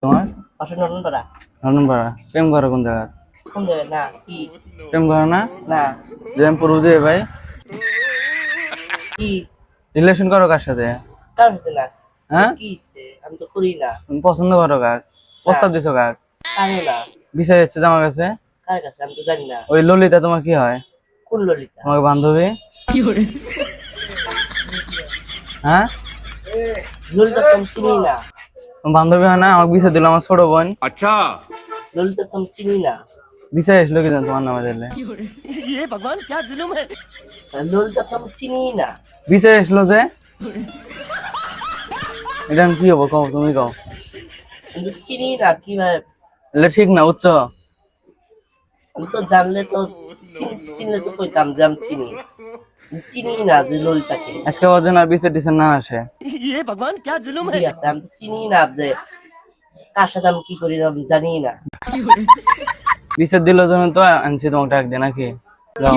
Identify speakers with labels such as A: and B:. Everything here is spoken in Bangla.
A: তোমার?
B: পাশে নন্দনপাড়া।
A: নন্দনপাড়া। প্রেম করো কোন জায়গা?
B: কোন জায়গায়? না কি
A: প্রেম করো না?
B: না
A: জয়পুর উদয় ভাই।
B: কি
A: রিলেশন করো কার সাথে?
B: কার হচ্ছে না?
A: হ্যাঁ,
B: কি হইছে? আমি তো করি না।
A: তুমি পছন্দ করো কাক? প্রস্তাব দিছো কাক?
B: কারো না।
A: বিষয় হচ্ছে যে আমার কাছে
B: কার কাছে? আমি তো জানি না।
A: ওই ললিতা তোমার কি হয়?
B: কোন ললিতা?
A: তোমাকে বান্ধবী? হ্যাঁ,
B: ললিতা তো আমি চিনি না।
A: তোমার বান্ধবী হয় না? আমাকে বিষয় দিল আমার ছোট বোন।
C: अच्छा।
B: ললিতা তো আমি চিনি না।
A: বিষয় এসলো কি জানো তোমার নামে দিলে?
B: ললিতা তো আমি চিনি না।
A: বিষয় এসলো যে এটা আমি কি হবো কও, তুমি কও।
B: আমি তো চিনি না কিভাবে।
A: এটা ঠিক না, বুঝছো?
B: আমি তো জানলে তো চিনলে তো কইতাম যে আমি চিনি। আমি চিনি না যে ললিতাকে।
A: আজকে ওর জন্য আর বিষয় টিচার না আসে।
B: ঠিক আছে, আমি তো চিনি না যে কার সাথে আমি কি করি আমি জানি না।
A: বিষয় দিল জন্য তো আনছি তোমাকে ডাক দিয়ে নাকি? যাও।